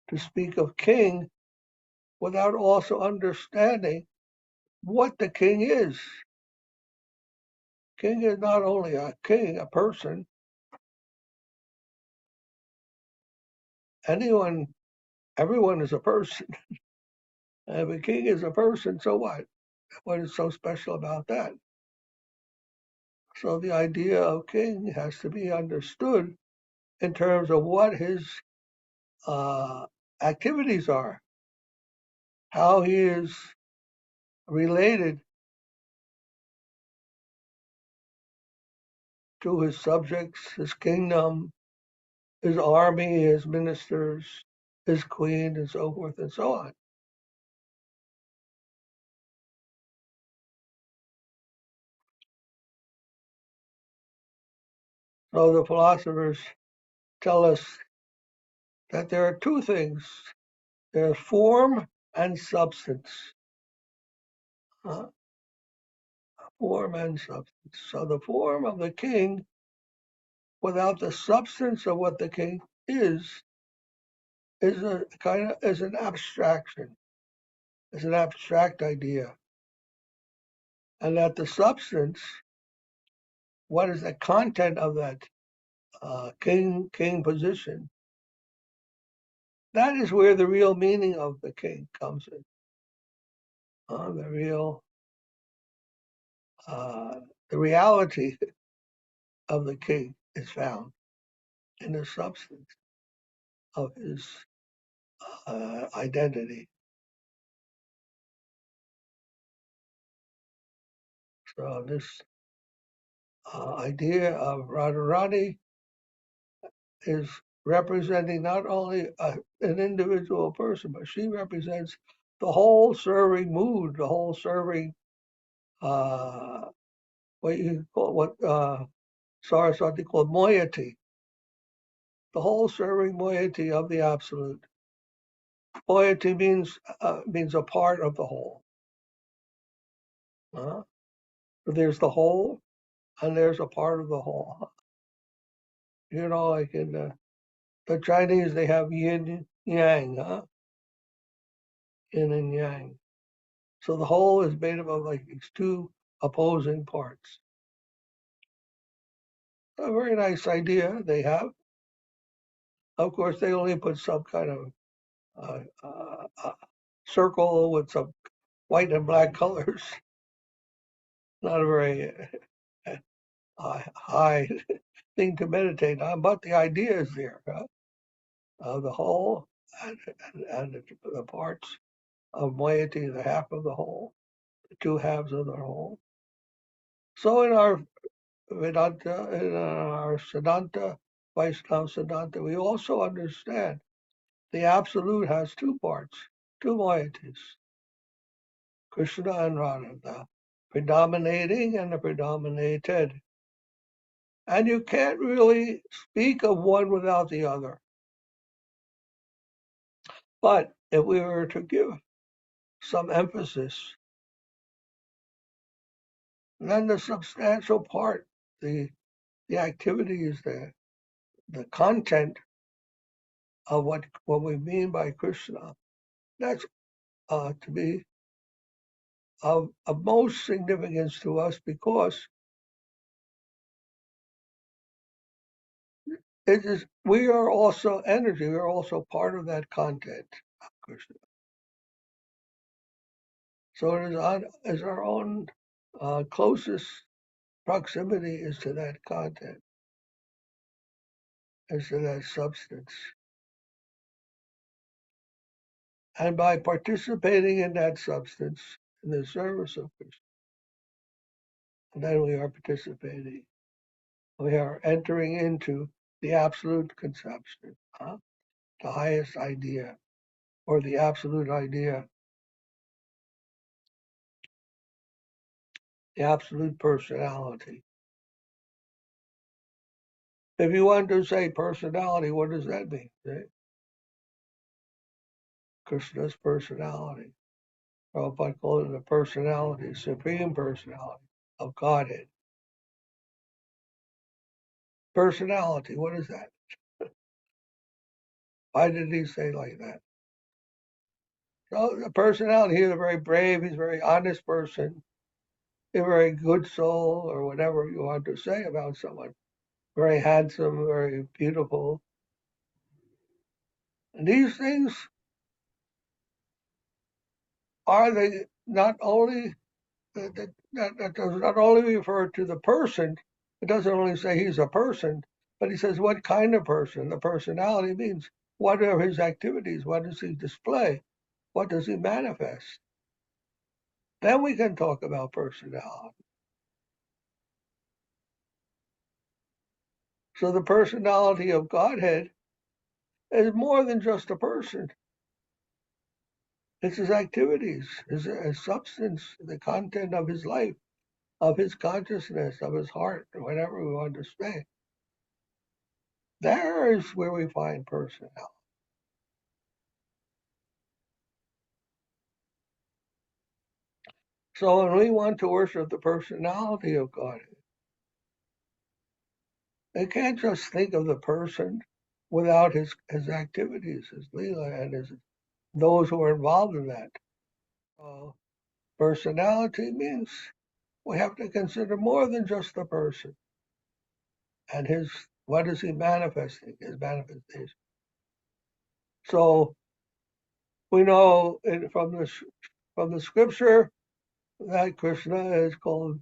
to speak of king without also understanding what the king is. King is not only a king, a person. Everyone is a person. If a king is a person, so what? What is so special about that? So the idea of king has to be understood in terms of what his activities are, how he is related to his subjects, his kingdom, his army, his ministers, his queen, and so forth and so on. So the philosophers tell us that there are two things. There's form and substance. Form and substance. So the form of the king, without the substance of what the king is an abstraction. It's an abstract idea. And that the substance, what is the content of that king position, that is where the real meaning of the king comes in. The reality of the king is found in the substance of his identity. So this idea of Radharani is representing not only an individual person, but she represents the whole serving mood, the whole serving, what Saraswati called moiety, the whole serving moiety of the Absolute. Moiety means a part of the whole. So there's the whole, and there's a part of the whole. You know, like in the Chinese, they have yin yang, yin and yang. So the whole is made up of like these two opposing parts. A very nice idea they have. Of course, they only put some kind of circle with some white and black colors. Not a very high thing to meditate on, but the idea is there. The whole and the parts of moiety, the half of the whole, the two halves of the whole. So in our Vedanta, in our Siddhanta, Vaishnava Siddhanta, we also understand the Absolute has two parts, two moieties, Krishna and Radha, the predominating and the predominated. And you can't really speak of one without the other. But if we were to give some emphasis, then the substantial part, the activities, the content of what we mean by Krishna, that's to be of most significance to us because it is we are also energy, we are also part of that content of Krishna. So it is our own closest proximity is to that content, is to that substance. And by participating in that substance, in the service of Krishna, then we are participating. We are entering into the absolute conception, the highest idea, or the absolute idea, the absolute personality. If you want to say personality, what does that mean? Krishna's personality. Prabhupada called it the personality, supreme personality of Godhead. Personality, what is that? Why did he say like that? So the personality, he's a very brave, he's a very honest person, a very good soul, or whatever you want to say about someone. Very handsome, very beautiful. And these things are they not only that does not only refer to the person, it doesn't only say he's a person, but he says what kind of person. The personality means what are his activities, what does he display, what does he manifest. Then we can talk about personality. So the personality of Godhead is more than just a person. It's his activities, his substance, the content of his life, of his consciousness, of his heart, or whatever we want to say. There is where we find personality. So when we want to worship the personality of God, we can't just think of the person without his activities, his lila, and those who are involved in that. Personality means we have to consider more than just the person and what is he manifesting, his manifestation. So we know from the scripture that Krishna is called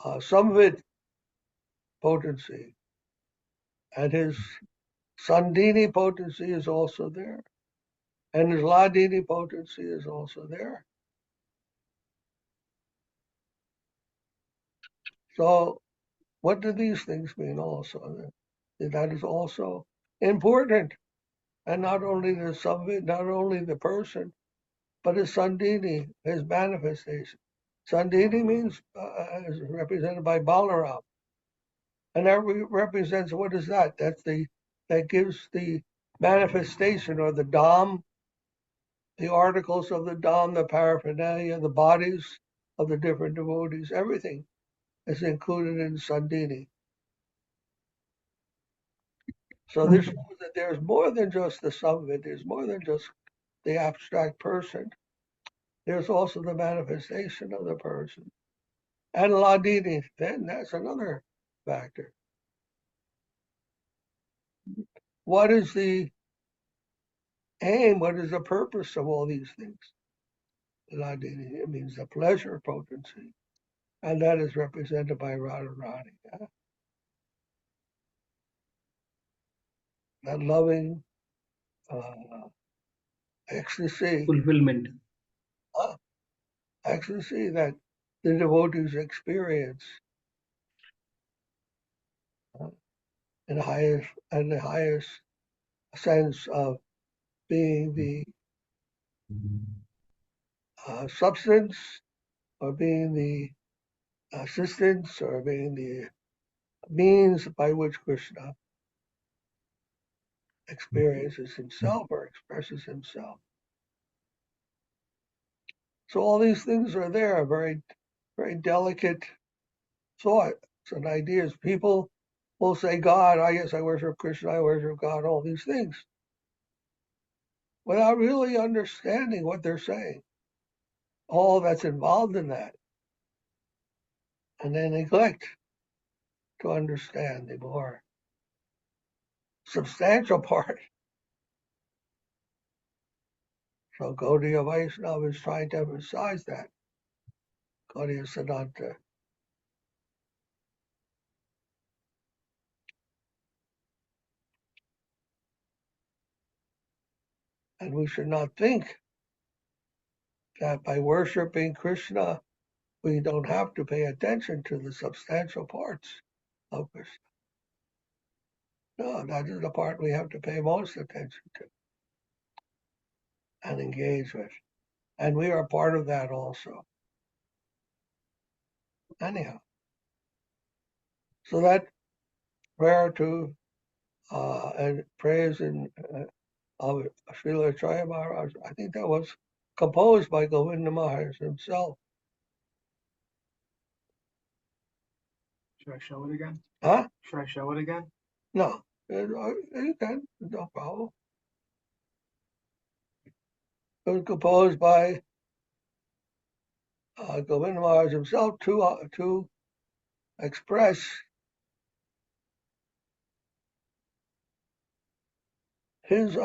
Samvid potency, and his Sandini potency is also there, and his Ladini potency is also there. So what do these things mean also? That is also important. And not only the Samvid, not only the person, but his Sandini, his manifestation. Sandini means is represented by Balaram. And that represents, what is that? That gives the manifestation, or the Dham, the articles of the Dham, the paraphernalia, the bodies of the different devotees. Everything is included in Sandhini. So this shows that there's more than just the sum of it. There's more than just the abstract person. There's also the manifestation of the person. And Ladini, then that's another factor. What is the aim? What is the purpose of all these things? Ladini, it means the pleasure potency. And that is represented by Radharani. Yeah? That loving ecstasy. Fulfillment. Ecstasy that the devotees experience in the highest sense of being the substance, or being the assistance, or being the means by which Krishna experiences himself or expresses himself. So all these things are there, very, very delicate thoughts and ideas. People will say, God, yes, I worship Krishna, I worship God, all these things, without really understanding what they're saying, all that's involved in that. And they neglect to understand the more substantial part. So Gaudiya Vaishnava is trying to emphasize that. Gaudiya Siddhanta. And we should not think that by worshiping Krishna, we don't have to pay attention to the substantial parts of Krishna. No, that is the part we have to pay most attention to and engage with. And we are part of that also. Anyhow, so that prayer to and praise of Srila Acharya Maharaj, I think that was composed by Govinda Maharaj himself. Should I show it again? Huh? Should I show it again? No, you can, no problem. It was composed by Govinda Maharaj himself to express his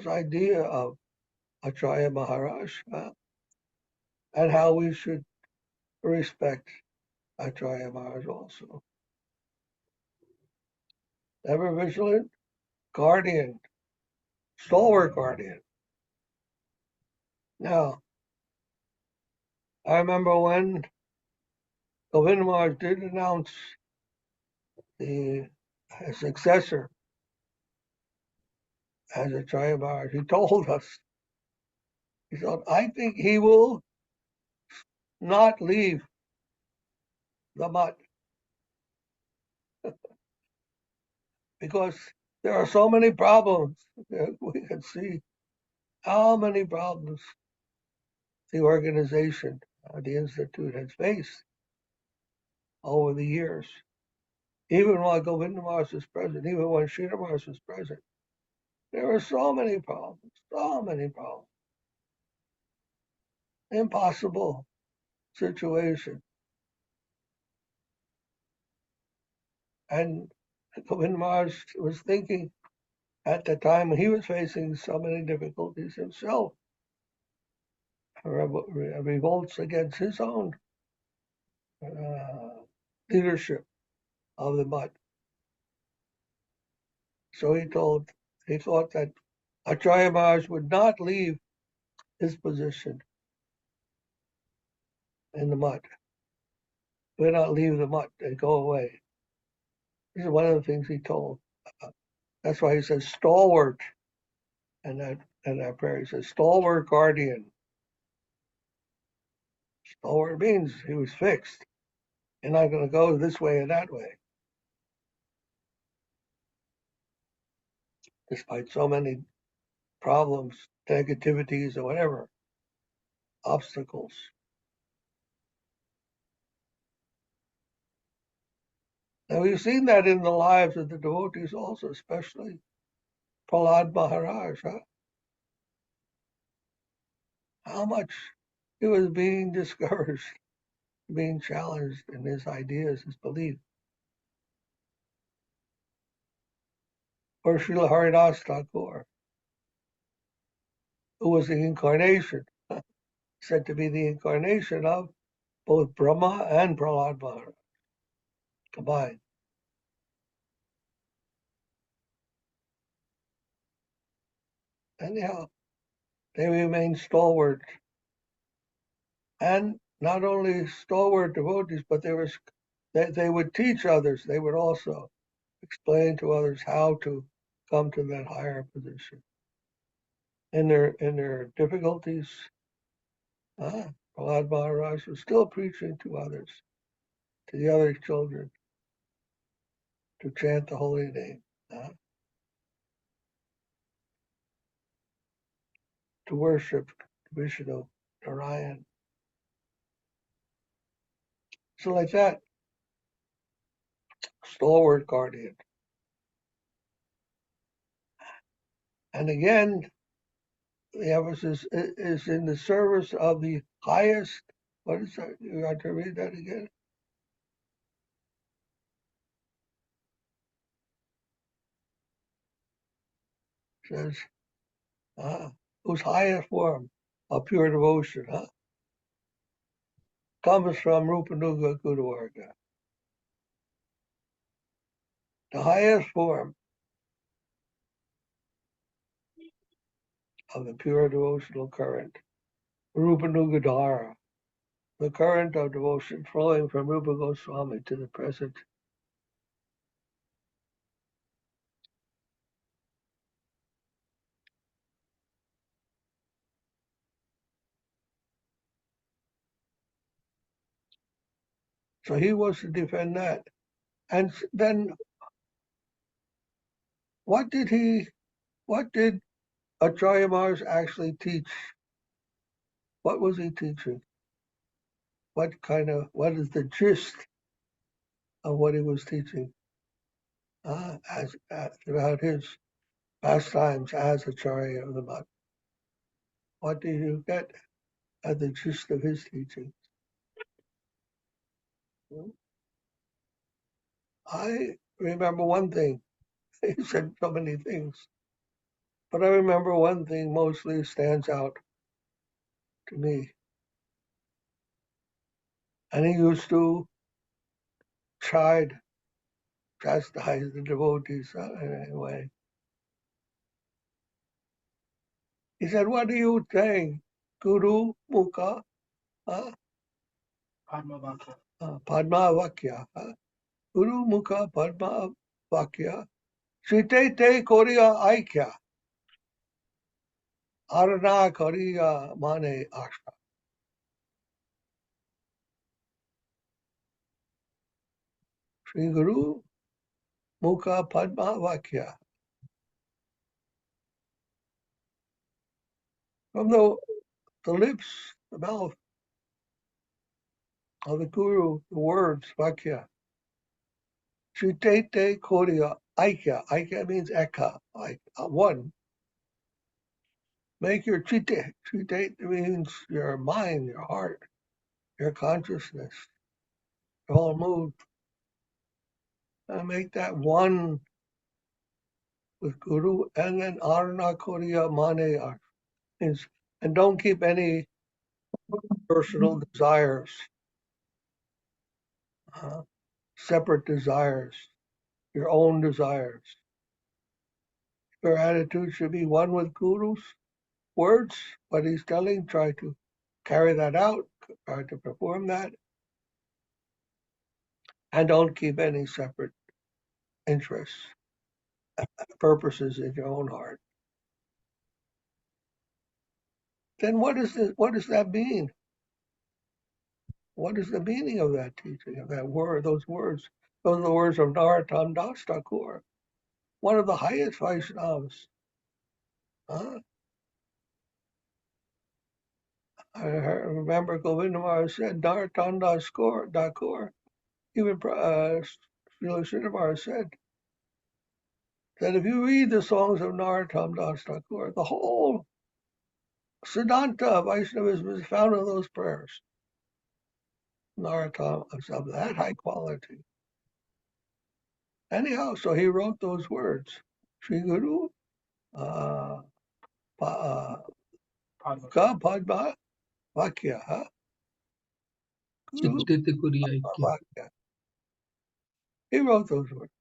idea of Acharya Maharaj and how we should respect Acharya Maharaj also. Ever vigilant, guardian, stalwart guardian. Now, I remember when Govinda Maharaj did announce his successor as Acharya Maharaj, he told us, he said, I think he will not leave the mutt because there are so many problems. We can see how many problems the organization, the Institute has faced over the years. Even while Govinda Maharaj was present, even when Srila Maharaj was present, there were so many problems. Impossible situation. And Govinda Maharaj was thinking at the time when he was facing so many difficulties himself, revolts against his own leadership of the mutt. So he thought that Acharya Maharaj would not leave his position in the mutt. Would not leave the mutt and go away. This is one of the things he told. That's why he says stalwart, and that prayer he says stalwart guardian. Stalwart means he was fixed. You're not going to go this way or that way. Despite so many problems, negativities, or whatever, obstacles. And we've seen that in the lives of the devotees also, especially Prahlad Maharaj, how much he was being discouraged, being challenged in his ideas, his belief. Or Srila Haridas Thakur, who was the incarnation, said to be the incarnation of both Brahma and Prahlad Maharaj combined. Anyhow, they remained stalwart, and not only stalwart devotees, but they would teach others. They would also explain to others how to come to that higher position. In their difficulties, Prahlad Maharaj was still preaching to others, to the other children, to chant the holy name, to worship Vishnu, Narayan. So like that, stalwart guardian. And again, the emphasis is in the service of the highest. What is that? You have to read that again. It says, whose highest form of pure devotion comes from Rupanuga Guruvarga. The highest form of the pure devotional current, Rupanuga Dhara, the current of devotion flowing from Rupa Goswami to the present. So he was to defend that. And then what did Acharya Maharaj actually teach? What was he teaching? What is the gist of what he was teaching about his pastimes as Acharya of the Bhakti? What did you get at the gist of his teaching? I remember one thing. He said so many things, but I remember one thing mostly stands out to me. And he used to chastise the devotees in a way. He said, "What are you saying? Guru Mukha Padma Vakya. Guru Mukha Padma Vakya. Sitete Korea Aikya. Arana Korea Mane Asha." Sri Guru Mukha Padma Vakya. From the lips, the mouth of the Guru, the words Vakya. Sitete Korea Aikya. Aikya means eka, like one. Make your chite. Chite means your mind, your heart, your consciousness, your whole mood. And make that one with Guru, and then Arna Korea Mane means, and don't keep any personal desires, separate desires, your own desires. Your attitude should be one with Guru's words, what he's telling, try to carry that out, try to perform that, and don't keep any separate interests, purposes in your own heart. Then what does that mean? What is the meaning of that teaching, of that word, those words? Those are the words of Narottam Das Thakur, one of the highest Vaishnavas. I remember Govinda Maharaja said, Narottam Das Thakur, even Srila Maharaj said that if you read the songs of Narottam Das Thakur, the whole Siddhanta of Vaishnavism is found in those prayers. Narottam is of that high quality. Anyhow, so he wrote those words. Sri Guru Ka Padma Vakya. Guru Chittete Kuriya Ikya. Vakya. He wrote those words.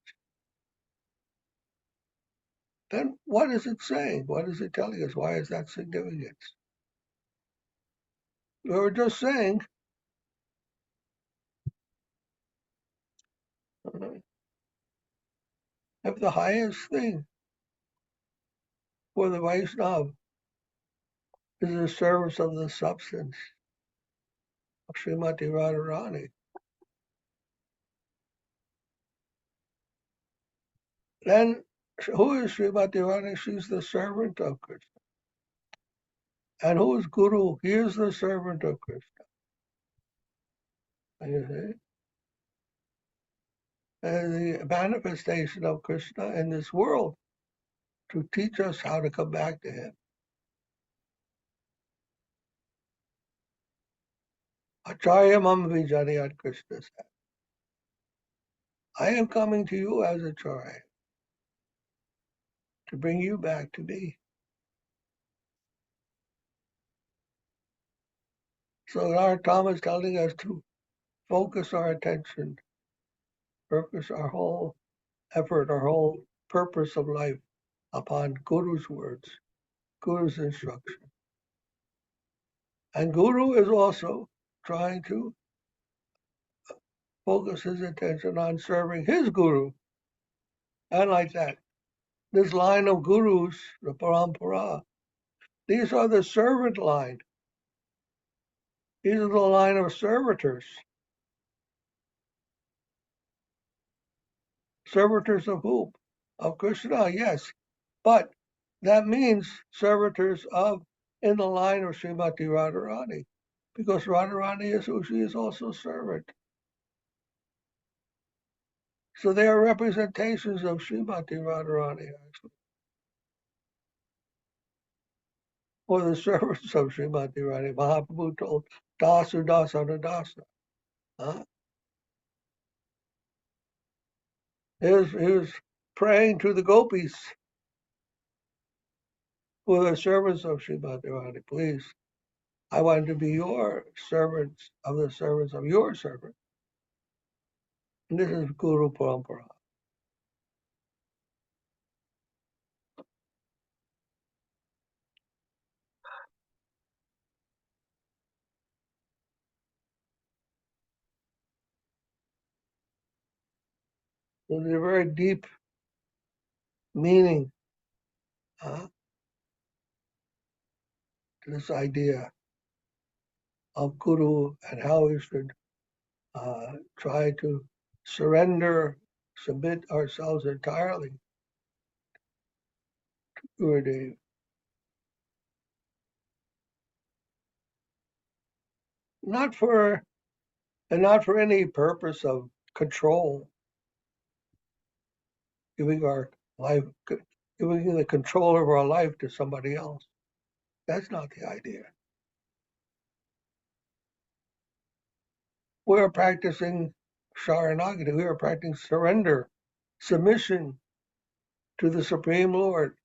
Then what is it saying? What is it telling us? Why is that significant? We were just saying if the highest thing for the Vaishnava is the service of the substance of Srimati Radharani, then who is Srimati Radharani? She's the servant of Krishna. And who is Guru? He is the servant of Krishna. And you see? And the manifestation of Krishna in this world to teach us how to come back to him. Acharya mam vijaniyat, Krishna said. I am coming to you as Acharya to bring you back to me. So our Tom is telling us to focus our attention, focus our whole effort, our whole purpose of life upon Guru's words, Guru's instruction. And Guru is also trying to focus his attention on serving his Guru. And like that, this line of Gurus, the Parampara, these are the servant line. These are the line of servitors. Servitors of whom? Of Krishna, yes. But that means servitors of in the line of Srimati Radharani, because Radharani is who she is also servant. So they are representations of Srimati Radharani, actually. Or the servants of Srimati Radharani. Mahaprabhu told Dasu Dasana Dasa. Huh? He was praying to the gopis who are the servants of Srimati Radharani. Please, I want to be your servants of the servants of your servant. And this is Guru Parampara. So there's a very deep meaning to this idea of Guru and how we should try to surrender, submit ourselves entirely to Gurudev. Not for any purpose of control, giving our life, giving the control of our life to somebody else. That's not the idea. We are practicing Sharanagati. We are practicing surrender, submission to the Supreme Lord,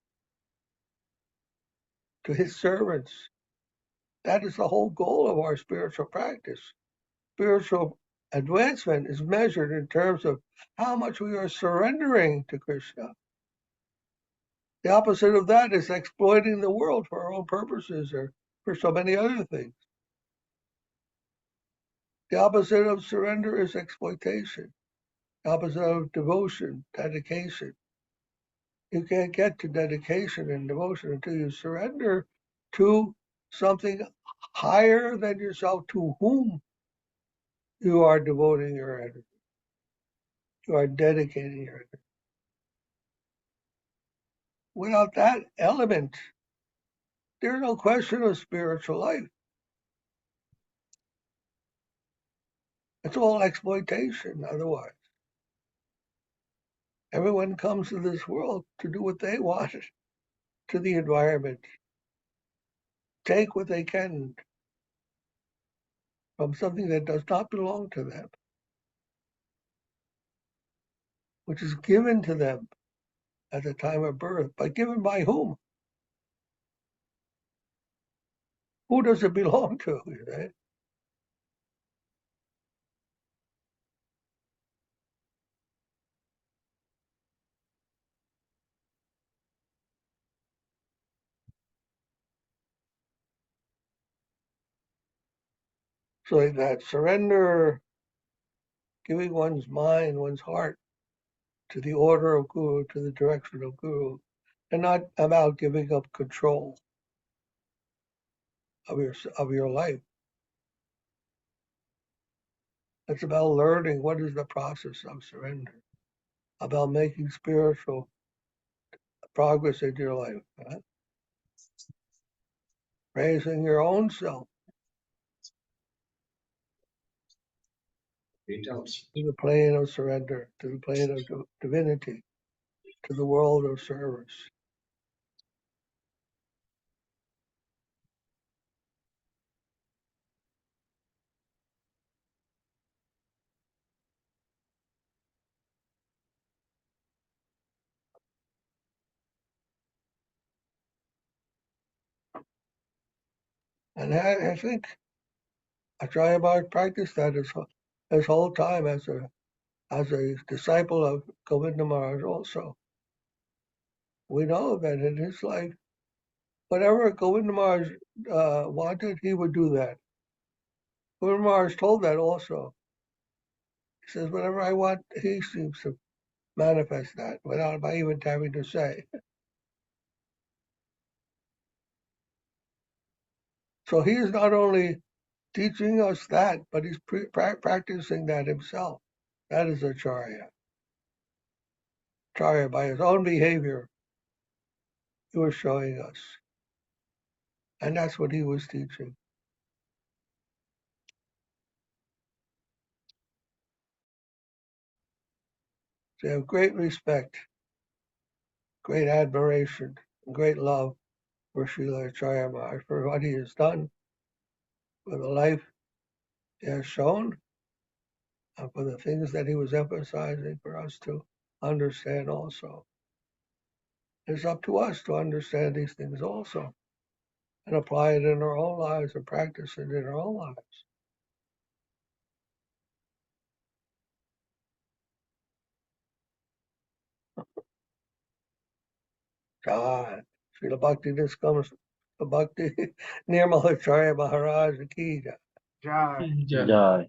to his servants. That is the whole goal of our spiritual practice. Spiritual advancement is measured in terms of how much we are surrendering to Krishna. The opposite of that is exploiting the world for our own purposes or for so many other things. The opposite of surrender is exploitation. The opposite of devotion, dedication. You can't get to dedication and devotion until you surrender to something higher than yourself, to whom you are devoting your energy. You are dedicating your energy. Without that element, there's no question of spiritual life. It's all exploitation otherwise. Everyone comes to this world to do what they want to the environment, take what they can from something that does not belong to them, which is given to them at the time of birth. But given by whom? Who does it belong to? You know? So that surrender, giving one's mind, one's heart to the order of Guru, to the direction of Guru, and not about giving up control of your life. It's about learning what is the process of surrender, about making spiritual progress in your life, huh? Raising your own self to the plane of surrender, to the plane of divinity, to the world of service. And I think Acharya Maharaj practiced that his whole time as a disciple of Govinda Maharaj also. We know that in his life, whatever Govinda Maharaj wanted, he would do that. Govinda Maharaj told that also. He says, whatever I want, he seems to manifest that without my even having to say. So he is not only teaching us that, but he's practicing that himself. That is Acharya. Acharya, by his own behavior, he was showing us. And that's what he was teaching. So I have great respect, great admiration, and great love for Srila Acharya Maharaj, for what he has done, for the life he has shown, and for the things that he was emphasizing for us to understand also. It's up to us to understand these things also and apply it in our own lives and practice it in our own lives. God, Srila Bhakti, this comes the Bhakti Nirmal Acharya Maharaja ki jai. Jai. Jai.